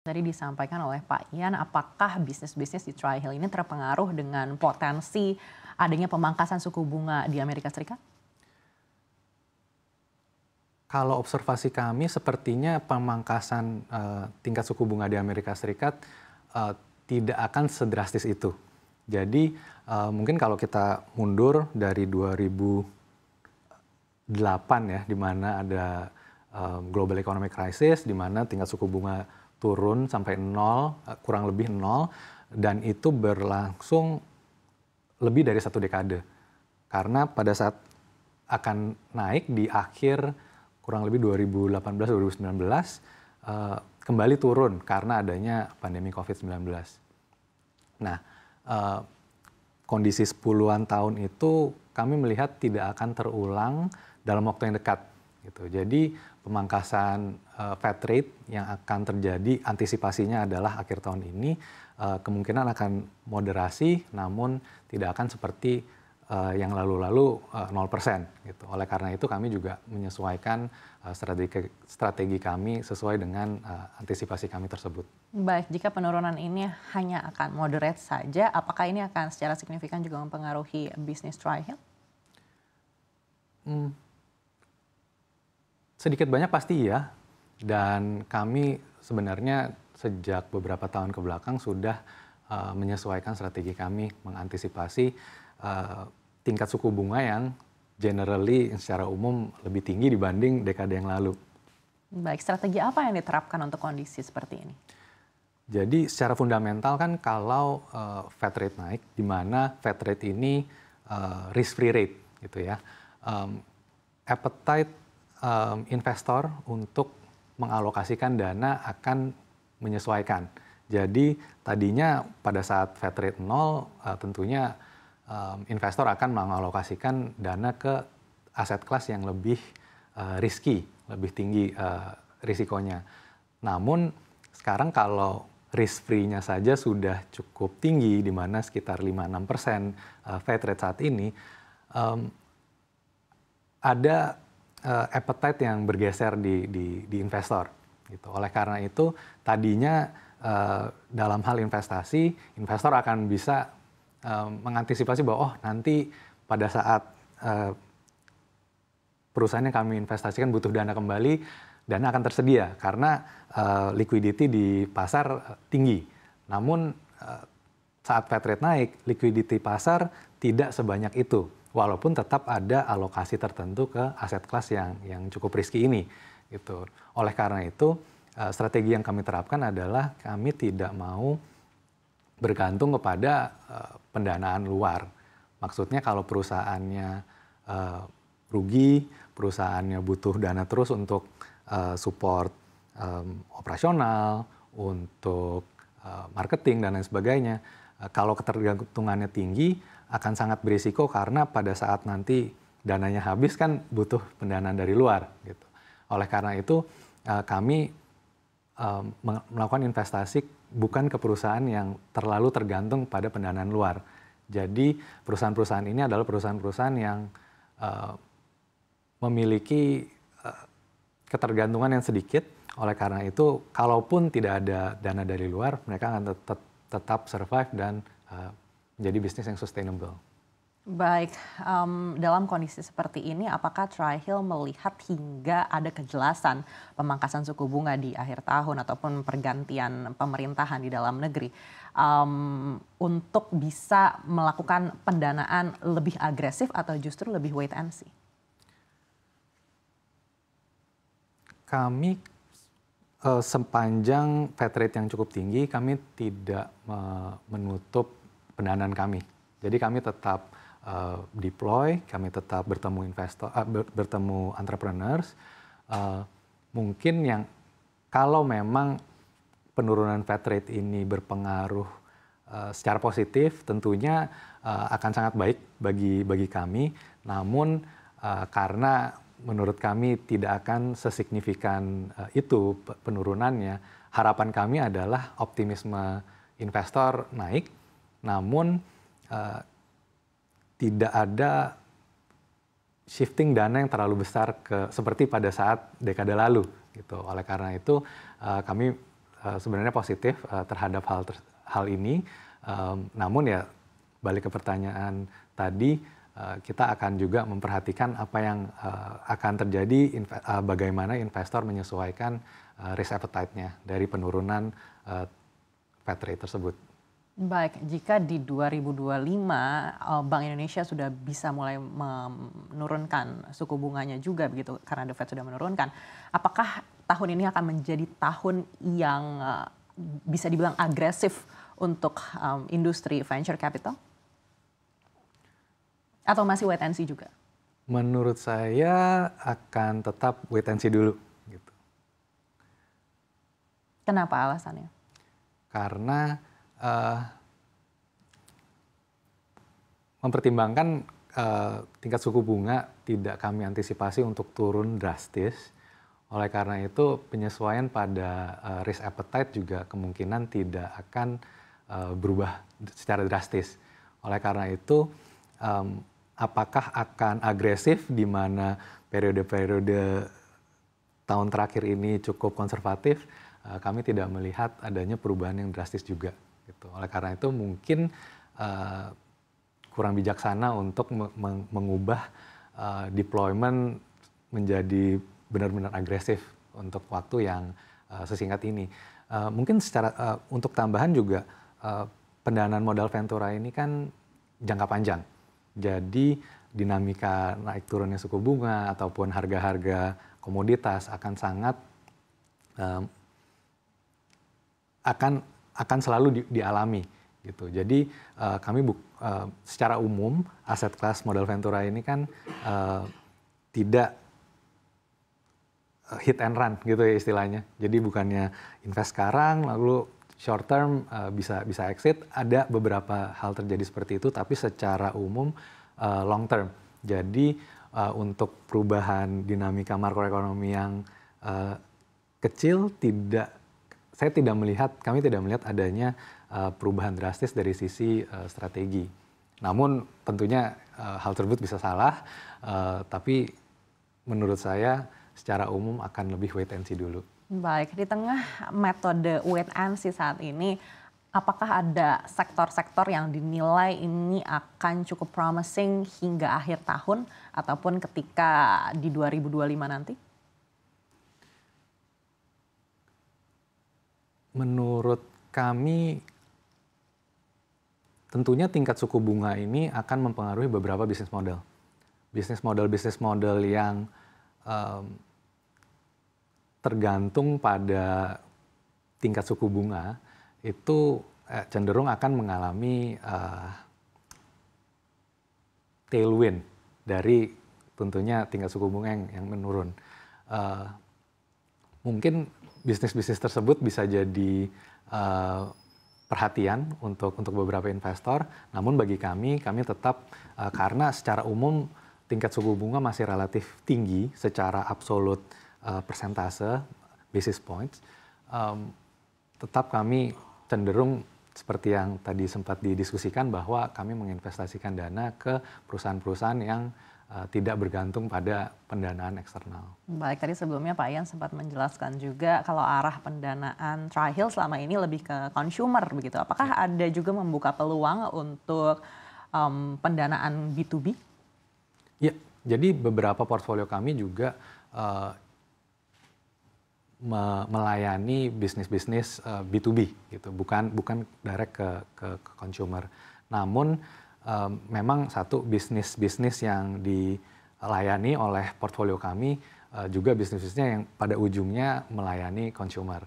Tadi disampaikan oleh Pak Ian, apakah bisnis-bisnis di Tri-Hill ini terpengaruh dengan potensi adanya pemangkasan suku bunga di Amerika Serikat? Kalau observasi kami sepertinya pemangkasan tingkat suku bunga di Amerika Serikat tidak akan sedrastis itu. Jadi mungkin kalau kita mundur dari 2008 ya, di mana ada global economic crisis, di mana tingkat suku bunga turun sampai nol, kurang lebih nol, dan itu berlangsung lebih dari 1 dekade. Karena pada saat akan naik di akhir kurang lebih 2018-2019, kembali turun karena adanya pandemi COVID-19. Nah, kondisi 10-an tahun itu kami melihat tidak akan terulang dalam waktu yang dekat. Gitu. Jadi pemangkasan Fed rate yang akan terjadi, antisipasinya adalah akhir tahun ini, kemungkinan akan moderasi, namun tidak akan seperti yang lalu-lalu 0%. Gitu. Oleh karena itu kami juga menyesuaikan strategi kami sesuai dengan antisipasi kami tersebut. Baik, jika penurunan ini hanya akan moderate saja, apakah ini akan secara signifikan juga mempengaruhi bisnis Tri-Hill? Sedikit banyak pasti ya, dan kami sebenarnya sejak beberapa tahun ke belakang sudah menyesuaikan strategi kami mengantisipasi tingkat suku bunga yang generally secara umum lebih tinggi dibanding dekade yang lalu. Baik, strategi apa yang diterapkan untuk kondisi seperti ini? Jadi secara fundamental kan kalau Fed rate naik, di mana Fed rate ini risk free rate gitu ya, appetite investor untuk mengalokasikan dana akan menyesuaikan. Jadi tadinya pada saat Fed rate 0 tentunya investor akan mengalokasikan dana ke aset kelas yang lebih risky, lebih tinggi risikonya. Namun sekarang kalau risk free-nya saja sudah cukup tinggi, di mana sekitar 5-6% Fed rate saat ini, ada appetite yang bergeser di investor. Gitu. Oleh karena itu, tadinya dalam hal investasi, investor akan bisa mengantisipasi bahwa oh nanti pada saat perusahaan yang kami investasikan butuh dana kembali, dana akan tersedia karena liquidity di pasar tinggi. Namun saat Fed rate naik, liquidity pasar tidak sebanyak itu. Walaupun tetap ada alokasi tertentu ke aset kelas yang cukup riski ini. Gitu. Oleh karena itu, strategi yang kami terapkan adalah kami tidak mau bergantung kepada pendanaan luar. Maksudnya kalau perusahaannya rugi, perusahaannya butuh dana terus untuk support operasional, untuk marketing dan lain sebagainya. Kalau ketergantungannya tinggi, akan sangat berisiko karena pada saat nanti dananya habis kan butuh pendanaan dari luar. Gitu. Oleh karena itu kami melakukan investasi bukan ke perusahaan yang terlalu tergantung pada pendanaan luar. Jadi perusahaan-perusahaan ini adalah perusahaan-perusahaan yang memiliki ketergantungan yang sedikit. Oleh karena itu, kalaupun tidak ada dana dari luar, mereka akan tetap survive dan menjadi bisnis yang sustainable. Baik, dalam kondisi seperti ini, apakah Tri-Hill melihat hingga ada kejelasan pemangkasan suku bunga di akhir tahun ataupun pergantian pemerintahan di dalam negeri untuk bisa melakukan pendanaan lebih agresif atau justru lebih wait and see? Kami sepanjang Fed rate yang cukup tinggi, kami tidak menutup pendanaan kami. Jadi kami tetap deploy, kami tetap bertemu investor, bertemu entrepreneurs. Mungkin yang kalau memang penurunan Fed rate ini berpengaruh secara positif, tentunya akan sangat baik bagi kami. Namun karena menurut kami tidak akan sesignifikan itu penurunannya, harapan kami adalah optimisme investor naik, namun tidak ada shifting dana yang terlalu besar seperti pada saat dekade lalu. Gitu. Oleh karena itu kami sebenarnya positif terhadap hal ini. Namun ya balik ke pertanyaan tadi, kita akan juga memperhatikan apa yang akan terjadi, bagaimana investor menyesuaikan risk appetite-nya dari penurunan Fed rate tersebut. Baik, jika di 2025 Bank Indonesia sudah bisa mulai menurunkan suku bunganya juga begitu karena The Fed sudah menurunkan, apakah tahun ini akan menjadi tahun yang bisa dibilang agresif untuk industri venture capital? Atau masih wait and see juga? Menurut saya akan tetap wait and see dulu. Gitu. Kenapa alasannya? Karena mempertimbangkan tingkat suku bunga tidak kami antisipasi untuk turun drastis. Oleh karena itu penyesuaian pada risk appetite juga kemungkinan tidak akan berubah secara drastis. Oleh karena itu apakah akan agresif di mana periode-periode tahun terakhir ini cukup konservatif, kami tidak melihat adanya perubahan yang drastis juga. Gitu. Oleh karena itu mungkin kurang bijaksana untuk mengubah deployment menjadi benar-benar agresif untuk waktu yang sesingkat ini. Mungkin untuk tambahan juga pendanaan modal Ventura ini kan jangka panjang. Jadi dinamika naik turunnya suku bunga ataupun harga-harga komoditas akan sangat akan selalu dialami gitu. Jadi kami secara umum aset kelas modal Ventura ini kan tidak hit and run gitu ya istilahnya. Jadi bukannya invest sekarang lalu short term bisa exit, ada beberapa hal terjadi seperti itu, tapi secara umum long term. Jadi untuk perubahan dinamika makroekonomi yang kecil kami tidak melihat adanya perubahan drastis dari sisi strategi. Namun tentunya hal tersebut bisa salah, tapi menurut saya secara umum akan lebih wait and see dulu. Baik, di tengah metode wait and see saat ini, apakah ada sektor-sektor yang dinilai ini akan cukup promising hingga akhir tahun ataupun ketika di 2025 nanti? Menurut kami, tentunya tingkat suku bunga ini akan mempengaruhi beberapa bisnis model. Bisnis model yang tergantung pada tingkat suku bunga itu cenderung akan mengalami tailwind dari tentunya tingkat suku bunga yang menurun. Mungkin bisnis-bisnis tersebut bisa jadi perhatian untuk beberapa investor. Namun bagi kami tetap karena secara umum tingkat suku bunga masih relatif tinggi secara absolut persentase basis points, tetap kami cenderung seperti yang tadi sempat didiskusikan bahwa kami menginvestasikan dana ke perusahaan-perusahaan yang tidak bergantung pada pendanaan eksternal. Baik, tadi sebelumnya Pak Ian sempat menjelaskan juga kalau arah pendanaan Tri-Hill selama ini lebih ke consumer begitu. Apakah ada juga membuka peluang untuk pendanaan B2B? Ya, jadi beberapa portfolio kami juga melayani bisnis-bisnis B2B gitu, bukan direct ke consumer. Namun memang satu bisnis-bisnis yang dilayani oleh portfolio kami juga bisnis-bisnisnya yang pada ujungnya melayani consumer.